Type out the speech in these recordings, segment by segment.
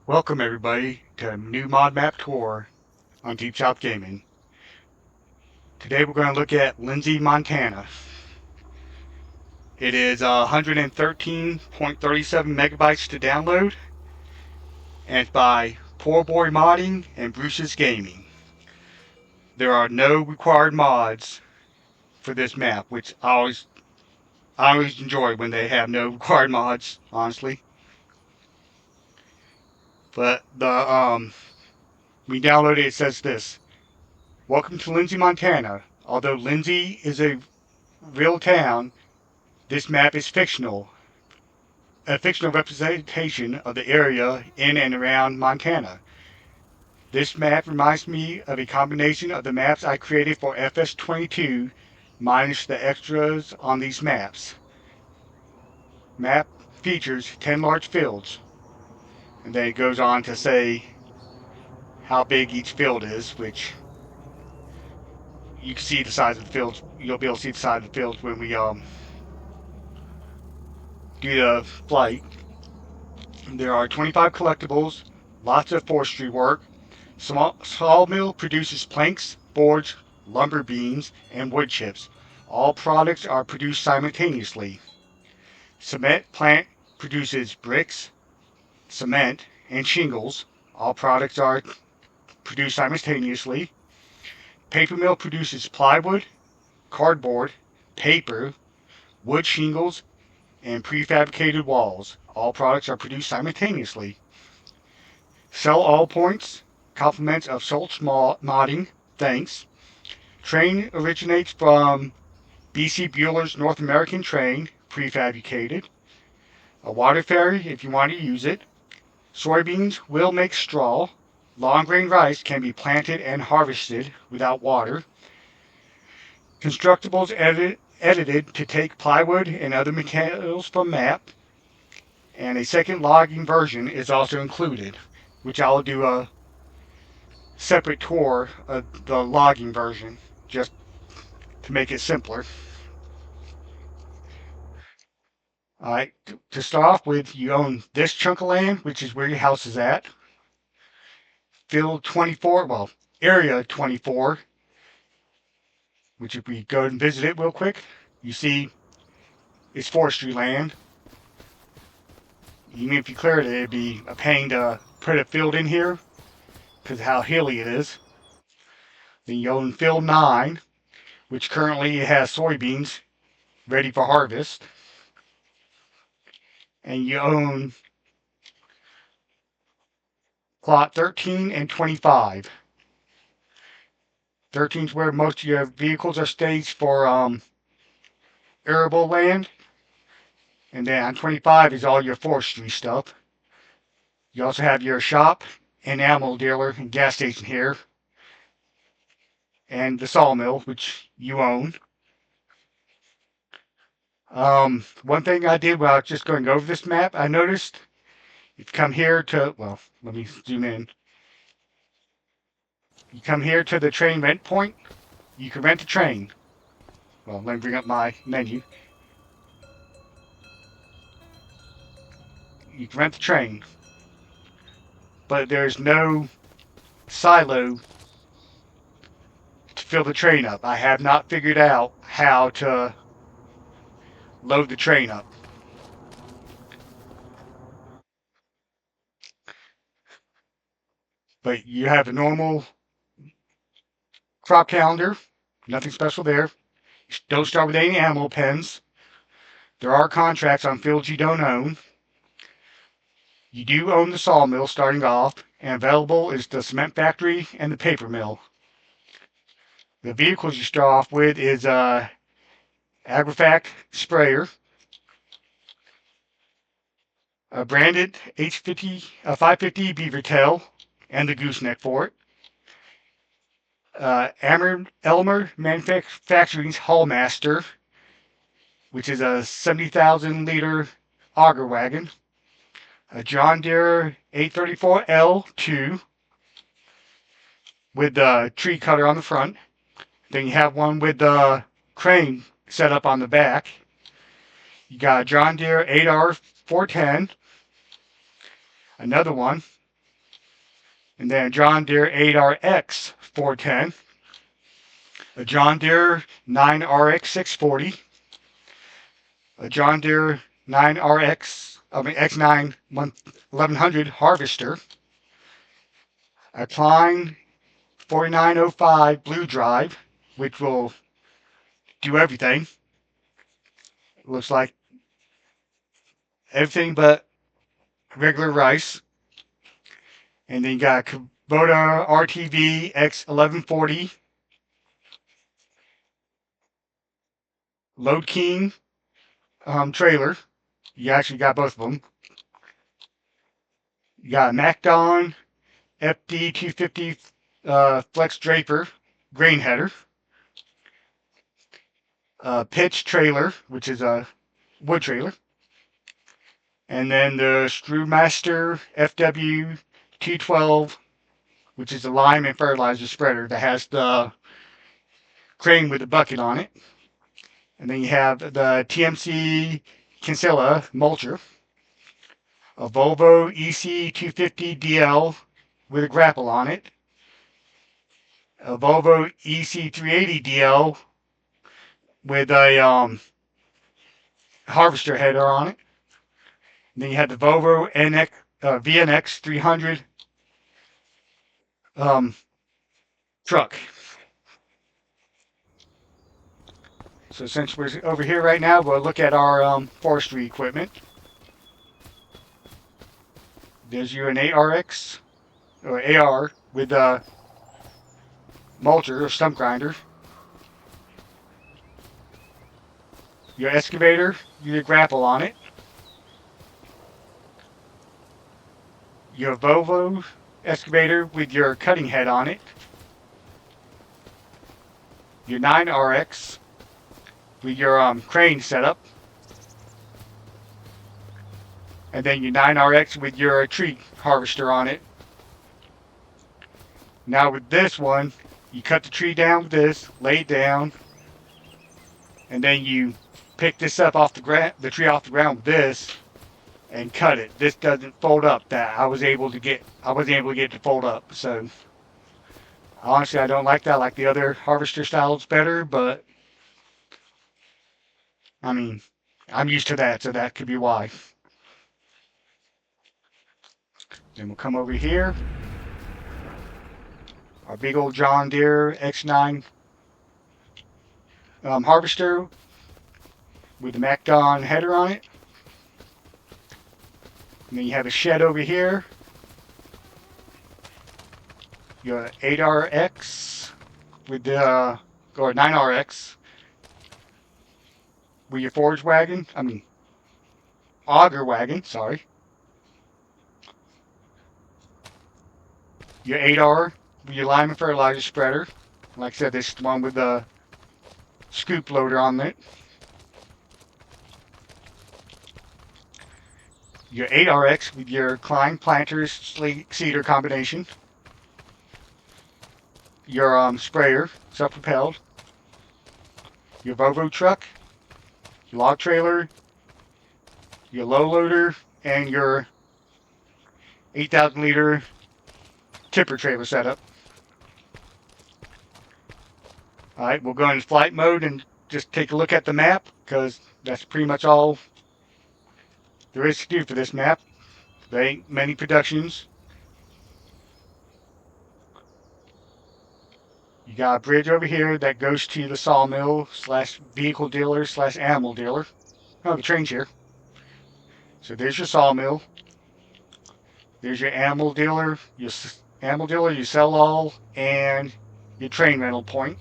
Welcome everybody to a new mod map tour on Deep South Gaming. Today we're going to look at Lindsay, Montana. It is 113.37 megabytes to download, and it's by Poor Boy Modding and Bruce's Gaming. There are no required mods for this map, which I always enjoy when they have no required mods, honestly. But we downloaded it says this: Welcome to Lindsay, Montana. Although Lindsay is a real town, this map is fictional, a fictional representation of the area in and around Montana. This map reminds me of a combination of the maps I created for FS22 minus the extras on these maps. Map features 10 large fields, and then it goes on to say how big each field is, which you can see the size of the fields. You'll be able to see the size of the fields when we do the flight. There are 25 collectibles, lots of forestry work. Sawmill produces planks, boards, lumber beams, and wood chips. All products are produced simultaneously. Cement plant produces bricks, cement, and shingles. All products are produced simultaneously. Paper mill produces plywood, cardboard, paper, wood shingles, and prefabricated walls. All products are produced simultaneously. Sell all points, compliments of Schultz modding, thanks. Train originates from BC Bueller's North American train, prefabricated. A water ferry if you want to use it. Soybeans will make straw. Long grain rice can be planted and harvested without water. Constructibles edited to take plywood and other materials from map. And a second logging version is also included, which I'll do a separate tour of the logging version just to make it simpler. All right, to start off with, you own this chunk of land, which is where your house is at. Field 24, well, area 24, which if we go and visit it real quick, you see it's forestry land. Even if you cleared it, it'd be a pain to put a field in here because of how hilly it is. Then you own field 9, which currently has soybeans ready for harvest. And you own plot 13 and 25. 13 is where most of your vehicles are staged for arable land. And then on 25 is all your forestry stuff. You also have your shop and animal dealer and gas station here. And the sawmill, which you own. One thing I did while I was just going over this map, I noticed if you come here to, well, let me zoom in. You come here to the train rent point, you can rent a train. Well, let me bring up my menu. You can rent the train, but there's no silo to fill the train up. I have not figured out how to load the train up. But you have a normal crop calendar, nothing special there. Don't start with any animal pens. There are contracts on fields you don't own. You do own the sawmill starting off, and available is the cement factory and the paper mill. The vehicles you start off with is a Agrifact sprayer, a branded H50, a 550 beaver tail, and the gooseneck for it. Elmer Manufacturing's Hallmaster, which is a 70,000 liter auger wagon. A John Deere 834L2 with the tree cutter on the front. Then you have one with the crane set up on the back. You got a John Deere 8R410. Another one and then a John Deere 8RX 410, a John Deere 9RX 640, a John Deere 9RX, X9 1100 harvester, a Klein 4905 blue drive, which will do everything. It looks like everything but regular rice. And then you got a Kubota RTV X1140 Load King trailer. You actually got both of them. You got a MacDon FD250 Flex Draper grain header. A pitch trailer, which is a wood trailer. And then the Screwmaster FW212, which is a lime and fertilizer spreader that has the crane with the bucket on it. And then you have the TMC Kinsella mulcher, a Volvo EC250DL with a grapple on it, a Volvo EC380DL with a harvester header on it. And then you have the Volvo VNX 300 truck. So since we're over here right now, we'll look at our forestry equipment. There's you an ARX or AR with a mulcher or stump grinder. Your excavator, your grapple on it. Your Volvo excavator with your cutting head on it. Your 9RX with your crane setup. And then your 9RX with your tree harvester on it. Now with this one, you cut the tree down with this, lay it down, and then you pick this up off the tree off the ground with this, and cut it. This doesn't fold up. That I wasn't able to get it to fold up. So honestly, I don't like that. I like the other harvester styles better, but I mean, I'm used to that, so that could be why. Then we'll come over here. Our big old John Deere X9 harvester with the MacDon header on it. And then you have a shed over here. Your 8RX with the, or 9RX with your forage wagon, auger wagon, sorry. Your 8R with your lime and fertilizer spreader. Like I said, this is the one with the scoop loader on it. Your 8RX with your Klein planters seeder combination. Your sprayer, self-propelled. Your Volvo truck. Your log trailer. Your low loader. And your 8,000 liter tipper trailer setup. Alright, we'll go into flight mode and just take a look at the map, because that's pretty much all there is to do for this map. There ain't many productions. You got a bridge over here that goes to the sawmill slash vehicle dealer slash animal dealer. Oh, the train's here. So there's your sawmill. There's your animal dealer. Your animal dealer, you sell all, and your train rental point.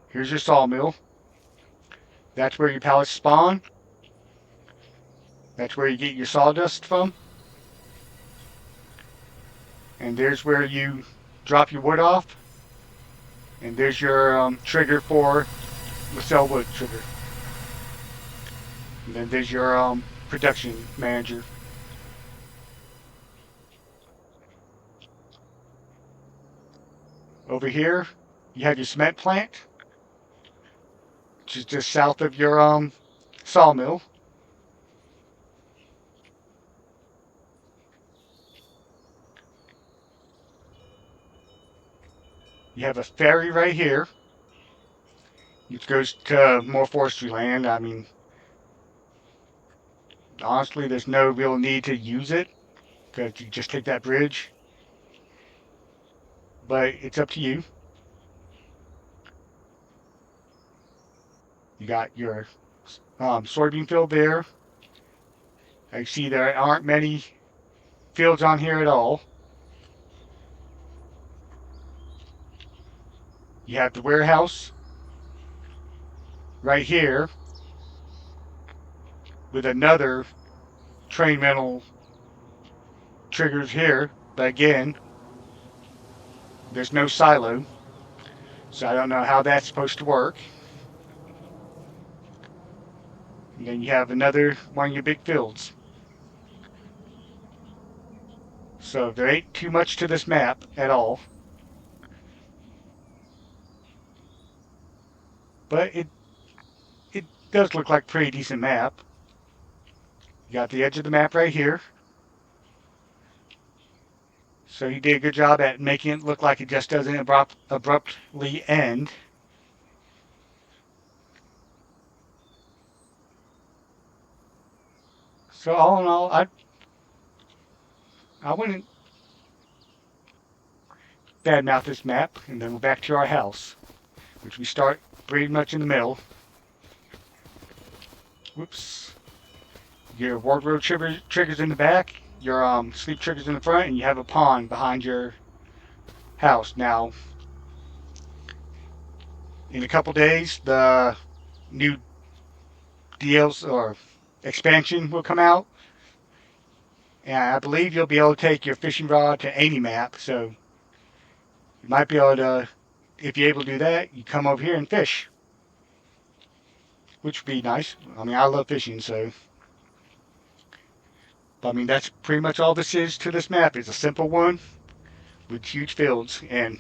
Here's your sawmill. That's where your pallets spawn. That's where you get your sawdust from. And there's where you drop your wood off. And there's your trigger for the sell wood trigger. And then there's your production manager. Over here, you have your cement plant, which is just south of your sawmill. You have a ferry right here, which goes to more forestry land. I mean, honestly, there's no real need to use it because you just take that bridge, but it's up to you. You got your soybean field there. I see there aren't many fields on here at all. You have the warehouse right here with another train rental triggers here, but again, there's no silo, so I don't know how that's supposed to work. And then you have another one of your big fields. So there ain't too much to this map at all, but it does look like a pretty decent map. You got the edge of the map right here. So he did a good job at making it look like it just doesn't abruptly end. So all in all, I wouldn't badmouth this map, and then we're back to our house, which we start pretty much in the middle. Whoops. Your wardrobe triggers in the back, your sleep triggers in the front, and you have a pond behind your house. Now, in a couple days, the new deals or expansion will come out, and I believe you'll be able to take your fishing rod to any map. So you might be able to, if you're able to do that, you come over here and fish, which would be nice. I mean, I love fishing, so. But I mean, that's pretty much all this is to this map. It's a simple one with huge fields and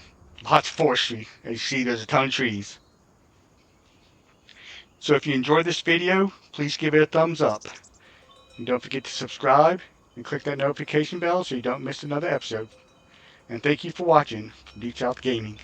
lots of forestry. As you see, there's a ton of trees. So if you enjoyed this video, please give it a thumbs up. And don't forget to subscribe and click that notification bell so you don't miss another episode. And thank you for watching Deep South Gaming.